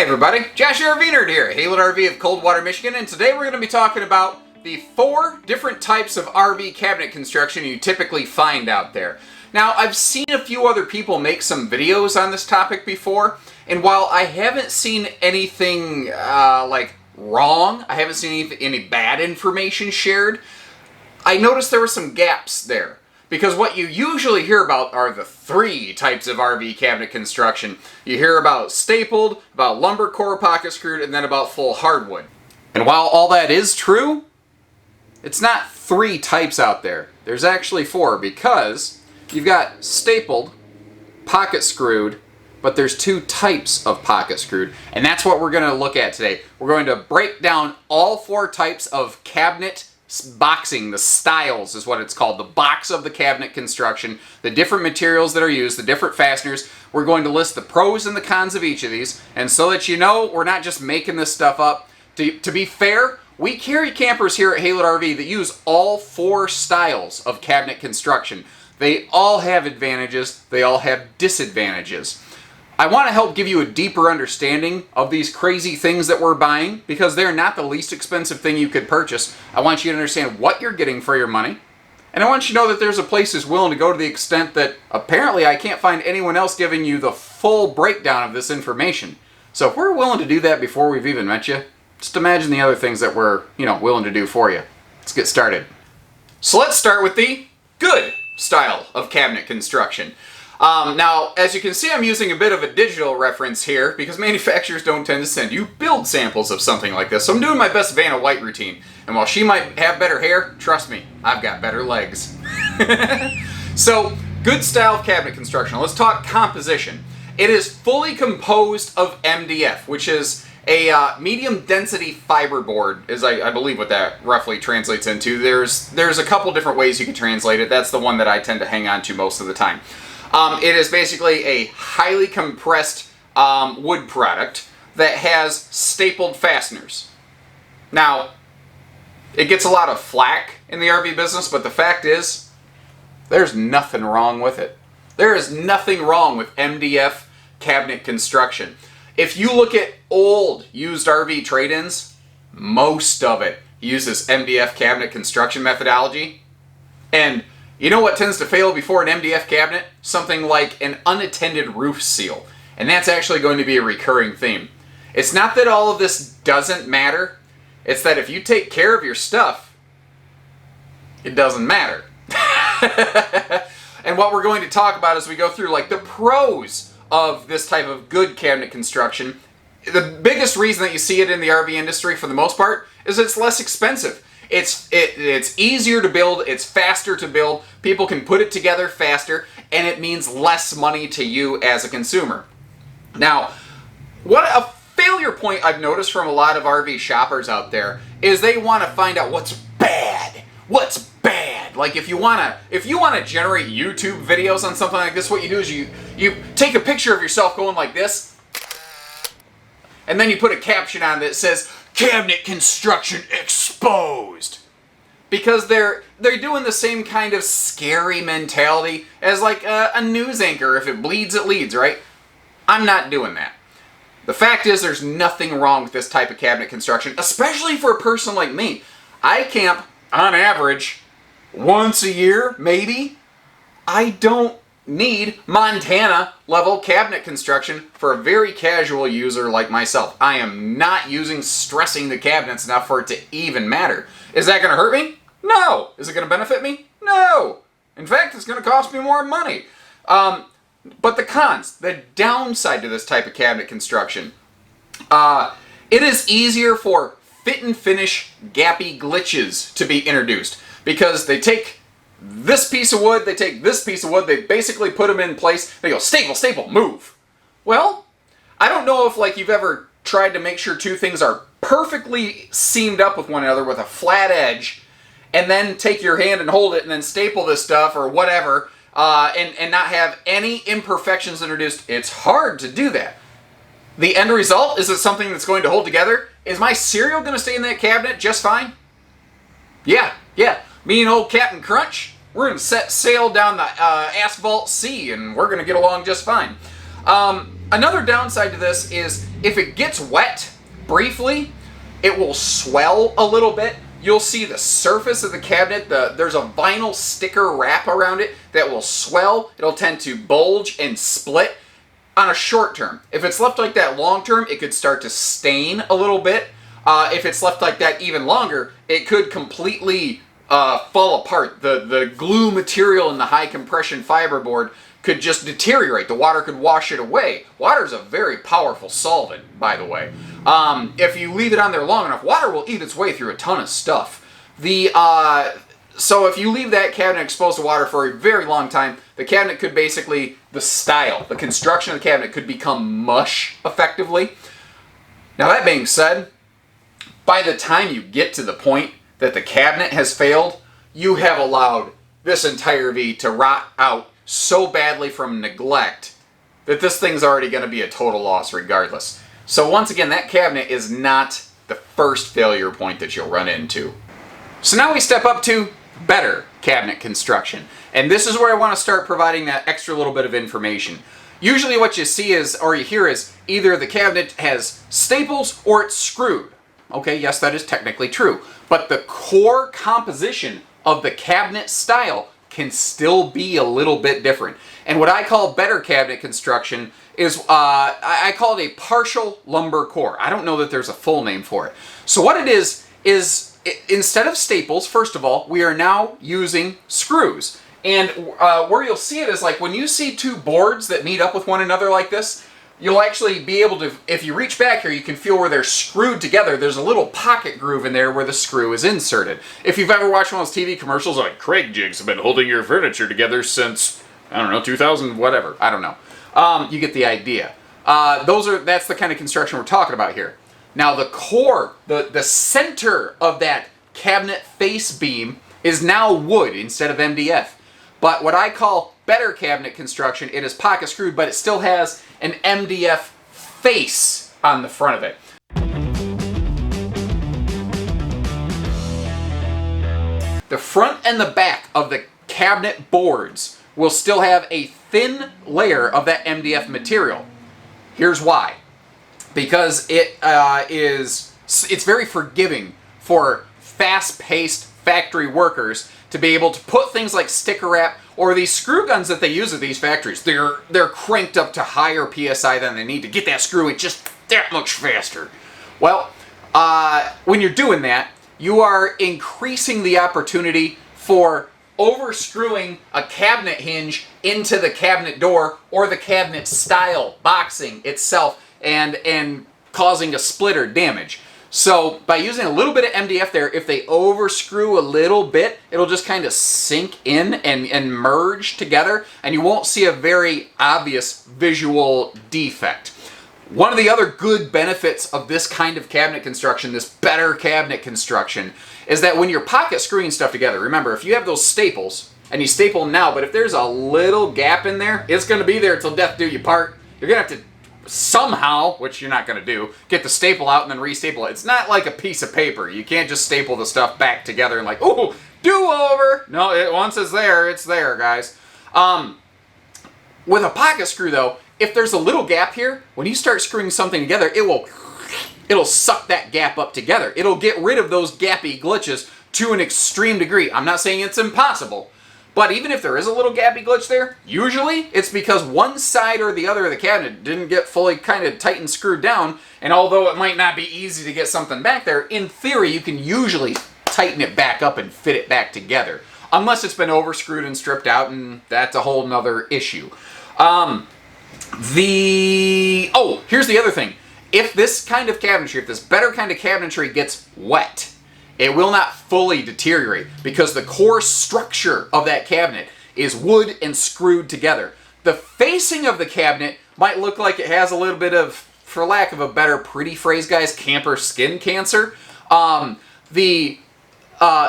Hey everybody, Josh RVing here at Used RV of Coldwater, Michigan, and today we're going to be talking about the 4 different types of RV cabinet construction you typically find out there. Now, I've seen a few other people make some videos on this topic before, and while I haven't seen anything like wrong, I haven't seen any bad information shared, I noticed there were some gaps there. Because what you usually hear about are the 3 types of RV cabinet construction. You hear about stapled, about lumber core pocket screwed, and then about full hardwood. And while all that is true, it's not 3 types out there. There's actually 4, because you've got stapled, pocket screwed, but there's 2 types of pocket screwed. And that's what we're going to look at today. We're going to break down all 4 types of cabinet boxing, the styles is what it's called, the box of the cabinet construction, the different materials that are used, the different fasteners. We're going to list the pros and the cons of each of these, and so that you know we're not just making this stuff up. To be fair, we carry campers here at Used RV that use all 4 styles of cabinet construction. They all have advantages, they all have disadvantages. I want to help give you a deeper understanding of these crazy things that we're buying, because they're not the least expensive thing you could purchase. I want you to understand what you're getting for your money, and I want you to know that there's a place that's willing to go to the extent that apparently I can't find anyone else giving you the full breakdown of this information. So if we're willing to do that before we've even met you, just imagine the other things that we're, willing to do for you. Let's get started. So let's start with the good style of cabinet construction. Now, as you can see, I'm using a bit of a digital reference here because manufacturers don't tend to send you build samples of something like this. So I'm doing my best Vanna White routine. And while she might have better hair, trust me, I've got better legs. So, good style of cabinet construction. Let's talk composition. It is fully composed of MDF, which is a medium density fiberboard, is I believe what that roughly translates into. There's a couple different ways you can translate it. That's the one that I tend to hang on to most of the time. It is basically a highly compressed wood product that has stapled fasteners. Now, it gets a lot of flack in the RV business, but the fact is, there's nothing wrong with it. There is nothing wrong with MDF cabinet construction. If you look at old used RV trade-ins, most of it uses MDF cabinet construction methodology. And you know what tends to fail before an MDF cabinet? Something like an unattended roof seal. And that's actually going to be a recurring theme. It's not that all of this doesn't matter. It's that if you take care of your stuff, it doesn't matter. And what we're going to talk about as we go through, like, the pros of this type of good cabinet construction. The biggest reason that you see it in the RV industry, for the most part, is it's less expensive. It's easier to build, it's faster to build, people can put it together faster, and it means less money to you as a consumer. Now, what a failure point I've noticed from a lot of RV shoppers out there is they want to find out what's bad. What's bad? Like, if you want to generate YouTube videos on something like this, what you do is you take a picture of yourself going like this, and then you put a caption on that says, "Cabinet construction exposed," because they're doing the same kind of scary mentality as like a news anchor. If it bleeds, it leads, right? I'm not doing that. The fact is, there's nothing wrong with this type of cabinet construction, especially for a person like me. I camp on average once a year, maybe. I don't need Montana level cabinet construction for a very casual user like myself. I am not stressing the cabinets enough for it to even matter. Is that going to hurt me? No. Is it going to benefit me? No. In fact, it's going to cost me more money. But the cons, the downside to this type of cabinet construction, it is easier for fit and finish gappy glitches to be introduced, because they take this piece of wood, they take this piece of wood, they basically put them in place, they go staple, staple, move. Well, I don't know if you've ever tried to make sure 2 things are perfectly seamed up with one another with a flat edge, and then take your hand and hold it and then staple this stuff or whatever, and not have any imperfections introduced. It's hard to do that. The end result, is it something that's going to hold together? Is my cereal going to stay in that cabinet just fine? Yeah. Me and old Captain Crunch, we're going to set sail down the asphalt sea, and we're going to get along just fine. Another downside to this is if it gets wet briefly, it will swell a little bit. You'll see the surface of the cabinet, there's a vinyl sticker wrap around it that will swell. It'll tend to bulge and split on a short term. If it's left like that long term, it could start to stain a little bit. If it's left like that even longer, it could completely fall apart. The glue material in the high compression fiberboard could just deteriorate. The water could wash it away. Water is a very powerful solvent, by the way. If you leave it on there long enough, water will eat its way through a ton of stuff. So if you leave that cabinet exposed to water for a very long time, the cabinet could basically, the construction of the cabinet could become mush, effectively. Now that being said, by the time you get to the point that the cabinet has failed, you have allowed this entire V to rot out so badly from neglect that this thing's already going to be a total loss regardless. So once again, that cabinet is not the first failure point that you'll run into. So now we step up to better cabinet construction. And this is where I want to start providing that extra little bit of information. Usually what you see is, or you hear is, either the cabinet has staples or it's screwed. Okay, yes, that is technically true. But the core composition of the cabinet style can still be a little bit different. And what I call better cabinet construction is, I call it a partial lumber core. I don't know that there's a full name for it. So what it is instead of staples, first of all, we are now using screws. And where you'll see it is like when you see two boards that meet up with one another like this, you'll actually be able to, if you reach back here, you can feel where they're screwed together. There's a little pocket groove in there where the screw is inserted. If you've ever watched one of those TV commercials like, Craig jigs have been holding your furniture together since, I don't know, 2000, whatever. I don't know. You get the idea. That's the kind of construction we're talking about here. Now the core, the center of that cabinet face beam is now wood instead of MDF. But what I call better cabinet construction, it is pocket screwed, but it still has an MDF face on the front of it. The front and the back of the cabinet boards will still have a thin layer of that MDF material. Here's why. Because it's very forgiving for fast-paced factory workers to be able to put things like sticker wrap or these screw guns that they use at these factories. They're cranked up to higher PSI than they need to get that screw in just that much faster. Well, when you're doing that, you are increasing the opportunity for overscrewing a cabinet hinge into the cabinet door or the cabinet style boxing itself and causing a split or damage. So by using a little bit of MDF there, if they overscrew a little bit, it'll just kind of sink in and merge together, and you won't see a very obvious visual defect. One of the other good benefits of this kind of cabinet construction, this better cabinet construction, is that when you're pocket screwing stuff together, remember, if you have those staples, and you staple them now, but if there's a little gap in there, it's going to be there till death do you part. You're going to have to somehow, which you're not going to do, get the staple out and then restaple it. It's not like a piece of paper. You can't just staple the stuff back together and like, ooh, do-over. No, once it's there, guys. With a pocket screw, though, if there's a little gap here, when you start screwing something together, it'll suck that gap up together. It'll get rid of those gappy glitches to an extreme degree. I'm not saying it's impossible, but even if there is a little gappy glitch there, usually it's because one side or the other of the cabinet didn't get fully kind of tight and screwed down, and although it might not be easy to get something back there, in theory you can usually tighten it back up and fit it back together. Unless it's been overscrewed and stripped out, and that's a whole nother issue. Here's the other thing. If this kind of cabinetry, if this better kind of cabinetry gets wet, it will not fully deteriorate because the core structure of that cabinet is wood and screwed together. The facing of the cabinet might look like it has a little bit of, for lack of a better pretty phrase, guys, camper skin cancer. The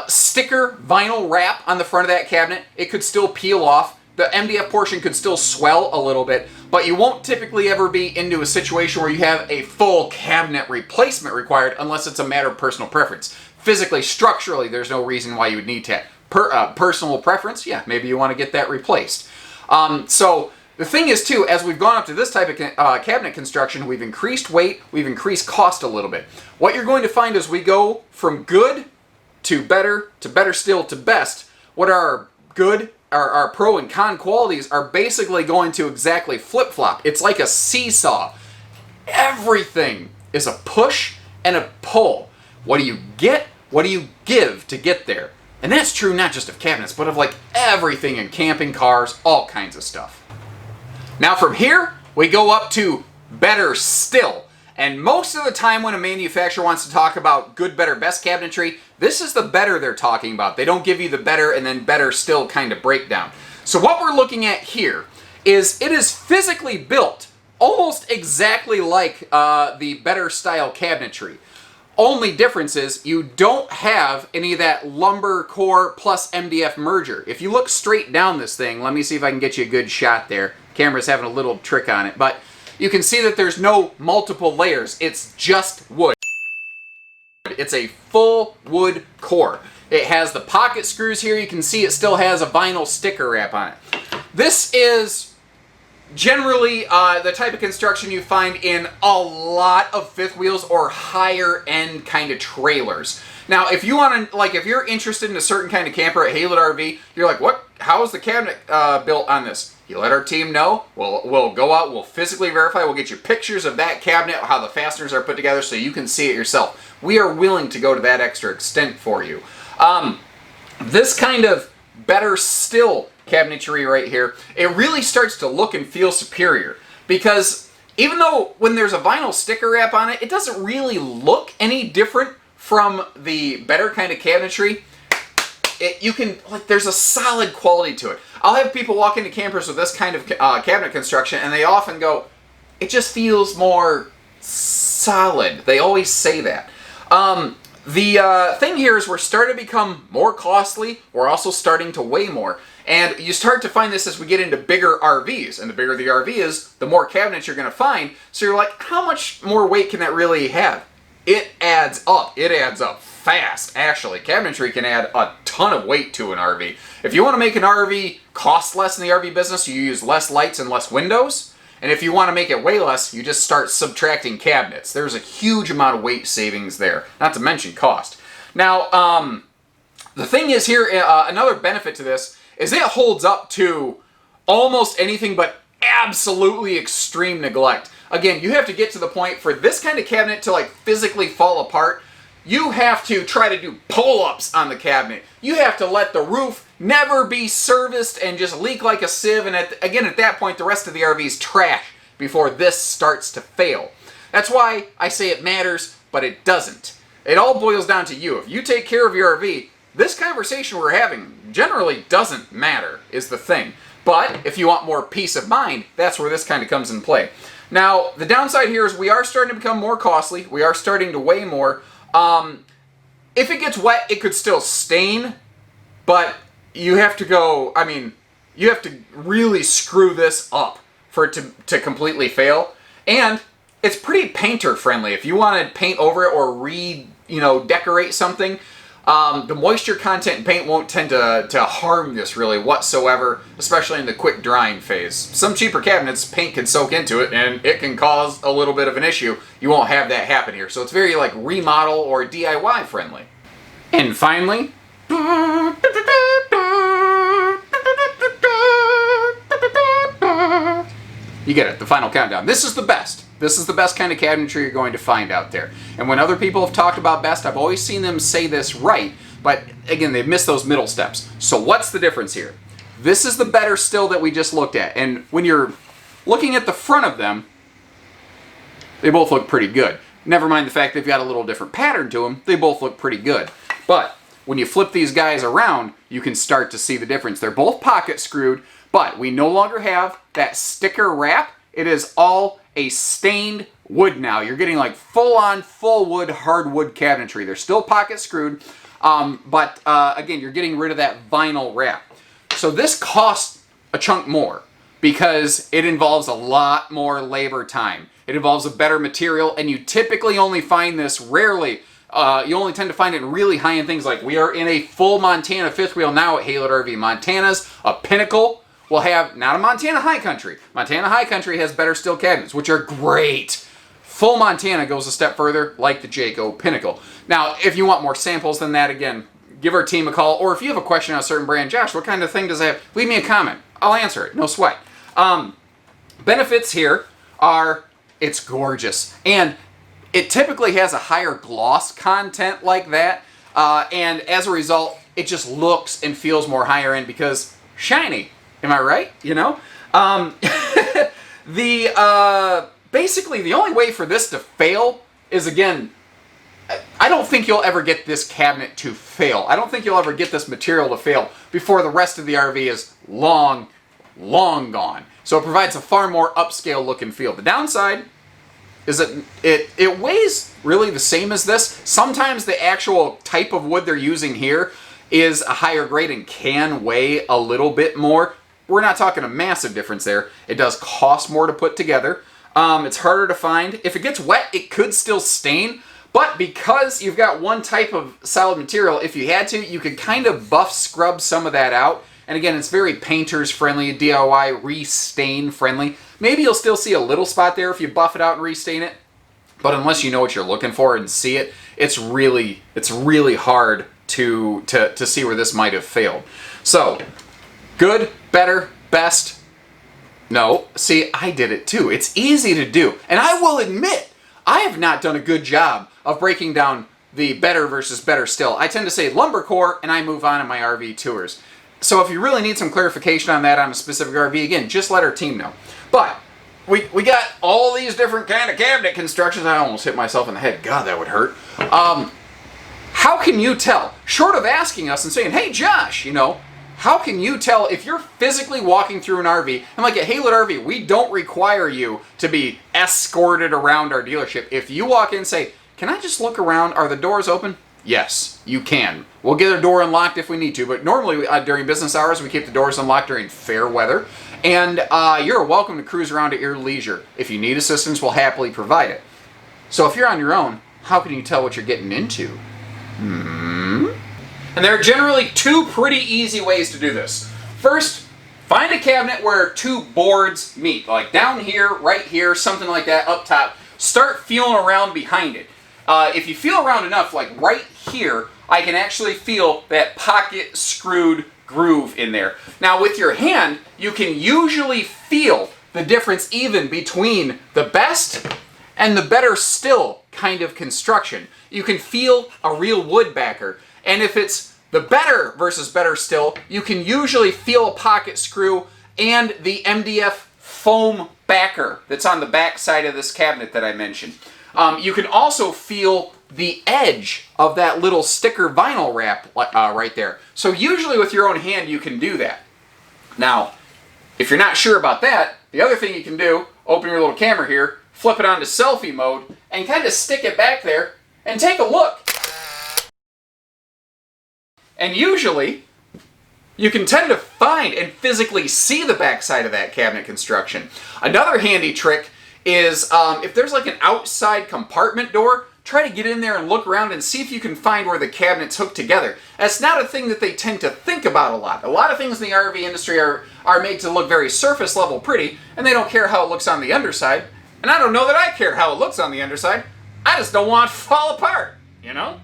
sticker vinyl wrap on the front of that cabinet, it could still peel off. The MDF portion could still swell a little bit, but you won't typically ever be into a situation where you have a full cabinet replacement required unless it's a matter of personal preference. Physically, structurally, there's no reason why you would need to. Personal preference, yeah, maybe you want to get that replaced. So The thing is, too, as we've gone up to this type of cabinet construction, we've increased weight, we've increased cost a little bit. What you're going to find as we go from good to better still to best, what our good, our pro and con qualities are basically going to exactly flip-flop. It's like a seesaw. Everything is a push and a pull. What do you get? What do you give to get there? And that's true not just of cabinets, but of like everything in camping, cars, all kinds of stuff. Now from here, we go up to better still. And most of the time when a manufacturer wants to talk about good, better, best cabinetry, this is the better they're talking about. They don't give you the better and then better still kind of breakdown. So what we're looking at here is it is physically built almost exactly like the better style cabinetry. Only difference is you don't have any of that lumber core plus MDF merger. If you look straight down this thing, let me see if I can get you a good shot there. Camera's having a little trick on it, but you can see that there's no multiple layers. It's just wood. It's a full wood core. It has the pocket screws here. You can see it still has a vinyl sticker wrap on it. This is generally the type of construction you find in a lot of fifth wheels or higher end kind of trailers. Now, if you want to, like, if you're interested in a certain kind of camper at Haylett RV, you're like, what? How is the cabinet built on this? You let our team know. We'll go out. We'll physically verify. We'll get you pictures of that cabinet, how the fasteners are put together, so you can see it yourself. We are willing to go to that extra extent for you. This kind of better still cabinetry right here, it really starts to look and feel superior, because even though when there's a vinyl sticker wrap on it, it doesn't really look any different from the better kind of cabinetry. You can, like, there's a solid quality to it. I'll have people walk into campers with this kind of cabinet construction, and they often go, it just feels more solid. They always say that. The thing here is we're starting to become more costly. We're also starting to weigh more. And you start to find this as we get into bigger RVs. And the bigger the RV is, the more cabinets you're going to find. So you're like, how much more weight can that really have? It adds up. It adds up fast, actually. Cabinetry can add a ton of weight to an RV. If you want to make an RV cost less in the RV business, you use less lights and less windows. And if you want to make it weigh less, you just start subtracting cabinets. There's a huge amount of weight savings there, not to mention cost. Now, the thing is here, another benefit to this is it holds up to almost anything but absolutely extreme neglect. Again, you have to get to the point for this kind of cabinet to like physically fall apart. You have to try to do pull-ups on the cabinet. You have to let the roof never be serviced and just leak like a sieve. And again, at that point, the rest of the RV is trash before this starts to fail. That's why I say it matters, but it doesn't. It all boils down to you. If you take care of your RV, this conversation we're having generally doesn't matter, is the thing. But if you want more peace of mind, that's where this kind of comes in play. Now, the downside here is we are starting to become more costly. We are starting to weigh more. If it gets wet, it could still stain, but you have to go, I mean, you have to really screw this up for it to completely fail. And it's pretty painter friendly. If you want to paint over it or decorate something, the moisture content in paint won't tend to harm this really whatsoever, especially in the quick drying phase. Some cheaper cabinets, paint can soak into it and it can cause a little bit of an issue. You won't have that happen here. So it's very like remodel or DIY friendly. And finally, you get it, the final countdown. This is the best. This is the best kind of cabinetry you're going to find out there. And when other people have talked about best, I've always seen them say this right, but again, they've missed those middle steps. So what's the difference here? This is the better still that we just looked at. And when you're looking at the front of them, they both look pretty good. Never mind the fact they've got a little different pattern to them, they both look pretty good. But when you flip these guys around, you can start to see the difference. They're both pocket screwed, but we no longer have that sticker wrap. It is all a stained wood now. You're getting like full-on, full wood, hardwood cabinetry. They're still pocket screwed, but again, you're getting rid of that vinyl wrap. So this costs a chunk more because it involves a lot more labor time. It involves a better material, and you typically only find this rarely. You only tend to find it in really high-end things. Like we are in a full Montana fifth wheel now at Haylett RV. Montana's a pinnacle will have, not a Montana High Country. Montana High Country has better steel cabinets, which are great. Full Montana goes a step further, like the Jayco Pinnacle. Now, if you want more samples than that, again, give our team a call, or if you have a question on a certain brand, Josh, what kind of thing does it have? Leave me a comment. I'll answer it, no sweat. Benefits here are, it's gorgeous, and it typically has a higher gloss content like that, and as a result, it just looks and feels more higher end because shiny. Am I right? You know? Basically, the only way for this to fail is, again, I don't think you'll ever get this cabinet to fail. I don't think you'll ever get this material to fail before the rest of the RV is long gone. So it provides a far more upscale look and feel. The downside is that it weighs really the same as this. Sometimes the actual type of wood they're using here is a higher grade and can weigh a little bit more. We're not talking a massive difference there. It does cost more to put together. It's harder to find. If it gets wet, it could still stain. But because you've got one type of solid material, if you had to, you could kind of buff scrub some of that out. And again, it's very painters friendly, DIY restain friendly. Maybe you'll still see a little spot there if you buff it out and restain it. But unless you know what you're looking for and see it, it's really hard to see where this might have failed. So, good, better, best. No, see, I did it too. It's easy to do. And I will admit, I have not done a good job of breaking down the better versus better still. I tend to say lumber core and I move on in my RV tours. So if you really need some clarification on that on a specific RV, again, just let our team know. But we got all these different kind of cabinet constructions. I almost hit myself in the head. God, that would hurt. How can you tell? Short of asking us and saying, hey, Josh, you know, how can you tell if you're physically walking through an RV, and like at Haylett RV, we don't require you to be escorted around our dealership. If you walk in and say, can I just look around? Are the doors open? Yes, you can. We'll get a door unlocked if we need to, but normally during business hours, we keep the doors unlocked during fair weather. And you're welcome to cruise around at your leisure. If you need assistance, we'll happily provide it. So if you're on your own, how can you tell what you're getting into? And there are generally two pretty easy ways to do this. First, find a cabinet where two boards meet, like down here, right here, something like that, up top. Start feeling around behind it. If you feel around enough, like right here, I can actually feel that pocket screwed groove in there. Now with your hand, you can usually feel the difference even between the best and the better still kind of construction. You can feel a real wood backer. And if it's the better versus better still, you can usually feel a pocket screw and the MDF foam backer that's on the back side of this cabinet that I mentioned. You can also feel the edge of that little sticker vinyl wrap right there. So usually with your own hand you can do that. Now, if you're not sure about that, the other thing you can do, open your little camera here, flip it onto selfie mode, and kind of stick it back there and take a look. And usually, you can tend to find and physically see the backside of that cabinet construction. Another handy trick is if there's like an outside compartment door, try to get in there and look around and see if you can find where the cabinets hook together. That's not a thing that they tend to think about a lot. A lot of things in the RV industry are made to look very surface level pretty, and they don't care how it looks on the underside. And I don't know that I care how it looks on the underside. I just don't want it to fall apart, you know?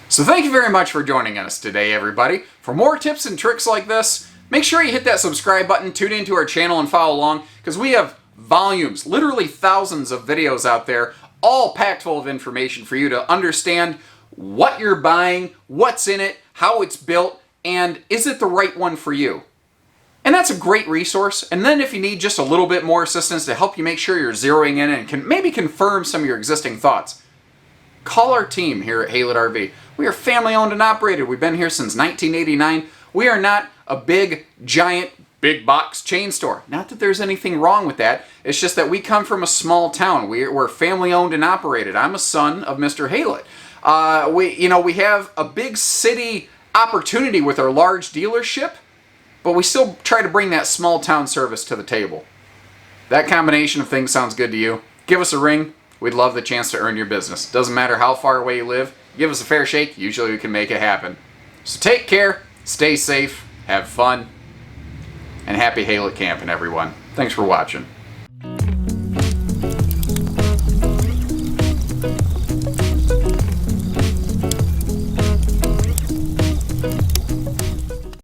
So thank you very much for joining us today, everybody. For more tips and tricks like this, make sure you hit that subscribe button, tune into our channel, and follow along, because we have volumes, literally thousands of videos out there, all packed full of information for you to understand what you're buying, what's in it, how it's built, and is it the right one for you? And that's a great resource. And then if you need just a little bit more assistance to help you make sure you're zeroing in and can maybe confirm some of your existing thoughts, call our team here at Haylett RV. We are family owned and operated. We've been here since 1989. We are not a big, giant, big box chain store. Not that there's anything wrong with that. It's just that we come from a small town. We're family owned and operated. I'm a son of Mr. Haylett. We have a big city opportunity with our large dealership, but we still try to bring that small town service to the table. That combination of things sounds good to you? Give us a ring. We'd love the chance to earn your business. Doesn't matter how far away you live. Give us a fair shake. Usually we can make it happen. So take care. Stay safe. Have fun. and happy Hail It camping, everyone. Thanks for watching.